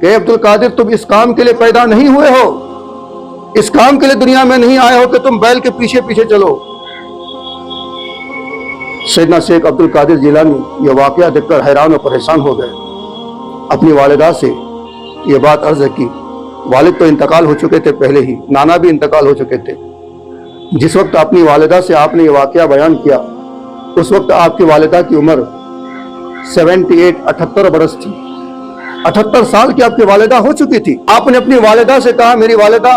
کہ عبدل قادر تم اس کام کے لیے پیدا نہیں ہوئے ہو، اس کام کے لیے دنیا میں نہیں آئے ہو کہ تم بیل کے پیچھے پیچھے چلو۔ سیدنا شیخ عبد القادر جیلانی یہ واقعہ دیکھ کر حیران و پریشان ہو گئے۔ اپنی والدہ سے یہ بات عرض کی۔ والد تو انتقال ہو چکے تھے پہلے ہی، نانا بھی انتقال ہو چکے تھے۔ جس وقت اپنی والدہ سے آپ نے یہ واقعہ بیان کیا، اس وقت آپ کی والدہ کی عمر 78 برس تھی۔ 78 سال کی آپ کی والدہ ہو چکی تھی۔ آپ نے اپنی والدہ سے کہا، میری والدہ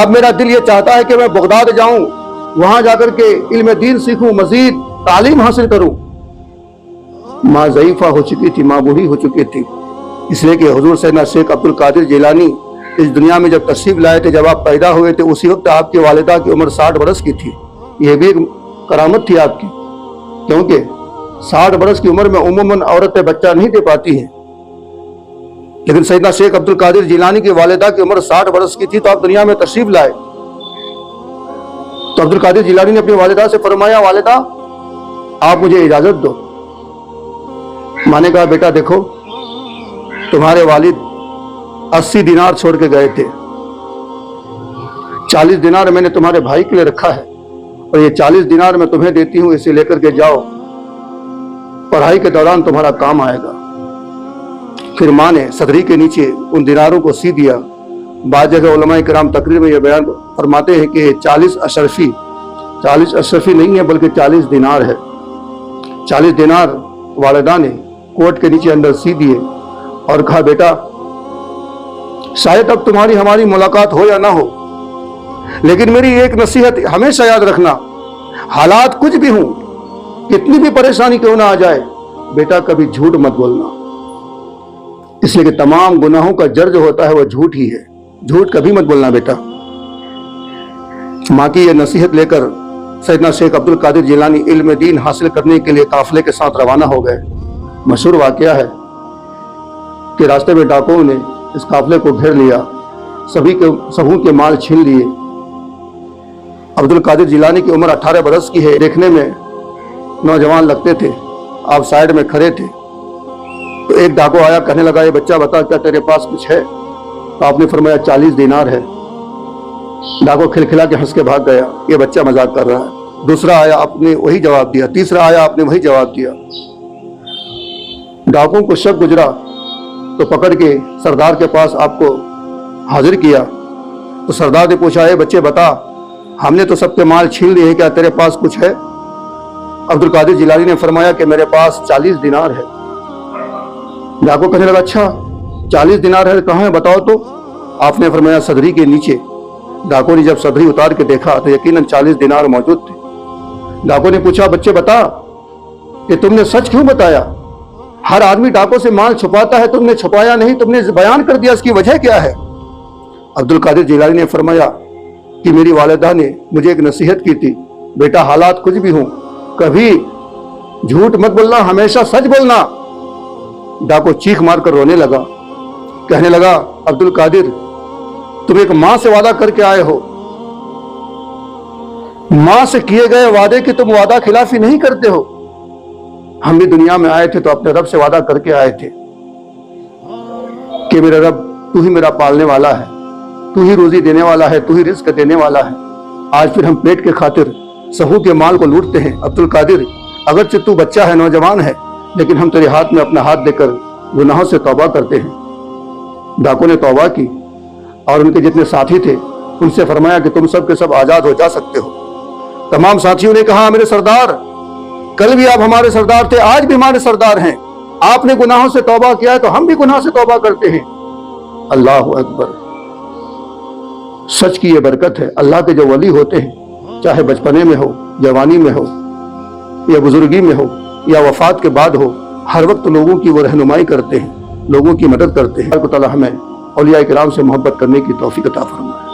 اب میرا دل یہ چاہتا ہے کہ میں بغداد جاؤں، وہاں جا کر کے علم دین سیکھوں، مزید تعلیم حاصل کروں۔ ماں ضعیفہ ہو چکی تھی، ماں بوڑھی ہو چکی تھی، اس لیے کہ حضور سیدنا شیخ عبد القادر جیلانی اس دنیا میں جب تشریف لائے تھے، جب آپ پیدا ہوئے تھے، اسی وقت آپ کی والدہ کی عمر 60 برس کی تھی۔ یہ بھی ایک کرامت تھی آپ کی، کیونکہ 60 برس کی عمر میں عموماً عورتیں بچہ نہیں دے پاتی ہیں، لیکن سیدنا شیخ عبد القادر جیلانی کی والدہ کی عمر 60 برس کی تھی تو آپ دنیا میں تشریف لائے۔ تو عبد القادر جیلانی نے اپنی والدہ سے فرمایا، والدہ آپ مجھے اجازت دو۔ ماں نے کہا، بیٹا دیکھو، تمہارے والد 80 دینار چھوڑ کے گئے تھے، 40 دینار میں نے تمہارے بھائی کے لیے رکھا ہے، اور یہ 40 دینار میں تمہیں دیتی ہوں، اسے لے کر کے جاؤ، پڑھائی کے دوران تمہارا کام آئے گا۔ پھر ماں نے صدری کے نیچے ان دیناروں کو سی دیا۔ بعض جگہ علماء کرام تقریر میں یہ بیان فرماتے ہیں کہ 40 اشرفی نہیں ہے بلکہ 40 دینار ہے۔ 40 دینار والدہ نے کوٹ کے نیچے اندر سی دیے اور کہا، بیٹا شاید اب تمہاری ہماری ملاقات ہو یا نہ ہو، لیکن میری ایک نصیحت ہمیشہ یاد رکھنا، حالات کچھ بھی ہوں، کتنی بھی پریشانی کیوں نہ آ جائے، بیٹا کبھی جھوٹ مت بولنا، اس لیے کہ تمام گناہوں کا جڑ جو ہوتا ہے وہ جھوٹ ہی ہے۔ جھوٹ کبھی مت بولنا بیٹا۔ ماں کی یہ نصیحت لے کر سیدنا شیخ عبد القادر جیلانی علم دین حاصل کرنے کے لیے قافلے کے ساتھ روانہ ہو گئے۔ مشہور واقعہ ہے کہ راستے میں ڈاکوؤں نے اس قافلے کو گھیر لیا، سبوں کے مال چھین لیے۔ عبد القادر جیلانی کی عمر 18 برس کی ہے، دیکھنے میں نوجوان لگتے تھے۔ آپ سائیڈ میں کھڑے تھے تو ایک ڈاکو آیا، کہنے لگا، یہ بچہ بتا کیا تیرے پاس کچھ ہے؟ تو آپ نے فرمایا 40 دینار ہے۔ ڈاکو کھلکھلا کے ہنس کے بھاگ گیا، یہ بچہ مذاق کر رہا ہے۔ دوسرا آیا، آپ نے وہی جواب دیا۔ تیسرا آیا، آپ نے وہی جواب دیا۔ ڈاکوؤں کو شک گزرا تو پکڑ کے سردار کے پاس آپ کو حاضر کیا۔ تو سردار نے پوچھا، اے بچے بتا، ہم نے تو سب کے مال چھین لیے ہیں، کیا تیرے پاس کچھ ہے؟ عبد القادر جیلانی نے فرمایا کہ میرے پاس 40 دینار ہے۔ ڈاکو کہنے لگا، اچھا 40 دینار ہے، کہاں ہے بتاؤ تو؟ آپ نے فرمایا صدری کے نیچے۔ ڈاکو نے جب صدری اتار کے دیکھا تو یقیناً 40 دینار موجود تھے۔ ڈاکو نے پوچھا، بچے بتا کہ تم نے سچ کیوں بتایا؟ ہر آدمی ڈاکو سے مال چھپاتا ہے، تم نے چھپایا نہیں، تم نے بیان کر دیا، اس کی وجہ کیا ہے؟ عبد القادر جیلانی نے فرمایا کہ میری والدہ نے مجھے ایک نصیحت کی تھی، بیٹا حالات کچھ بھی ہوں، کبھی جھوٹ مت بولنا، ہمیشہ سچ بولنا۔ ڈاکو چیخ مار کر رونے لگا، کہنے لگا، عبد القادر تم ایک ماں سے وعدہ کر کے آئے ہو، ماں سے کیے گئے وعدے کی تم وعدہ خلافی نہیں کرتے ہو۔ ہم بھی دنیا میں آئے تھے تو اپنے رب سے وعدہ کر کے آئے تھے کہ میرے رب تو ہی میرا پالنے والا ہے، تو ہی روزی دینے والا ہے، تو ہی رزق دینے والا ہے۔ آج پھر ہم پیٹ کے خاطر سہو کے مال کو لوٹتے ہیں۔ عبد القادر اگرچہ تو بچہ ہے، نوجوان ہے، لیکن ہم تیرے ہاتھ میں اپنا ہاتھ دے کر گناہوں سے توبہ کرتے ہیں۔ ڈاکو نے توبہ کی اور ان کے جتنے ساتھی تھے ان سے فرمایا کہ تم سب کے سب آزاد ہو جا سکتے ہو۔ تمام ساتھیوں نے کہا، میرے سردار، کل بھی آپ ہمارے سردار تھے، آج بھی ہمارے سردار ہیں، آپ نے گناہوں سے توبہ کیا ہے تو ہم بھی گناہ سے توبہ کرتے ہیں۔ اللہ اکبر! سچ کی یہ برکت ہے۔ اللہ کے جو ولی ہوتے ہیں، چاہے بچپنے میں ہو، جوانی میں ہو، یا بزرگی میں ہو، یا وفات کے بعد ہو، ہر وقت لوگوں کی وہ رہنمائی کرتے ہیں، لوگوں کی مدد کرتے ہیں۔ اللہ تعالیٰ ہمیں اولیاء کرام سے محبت کرنے کی توفیق عطا فرمائے۔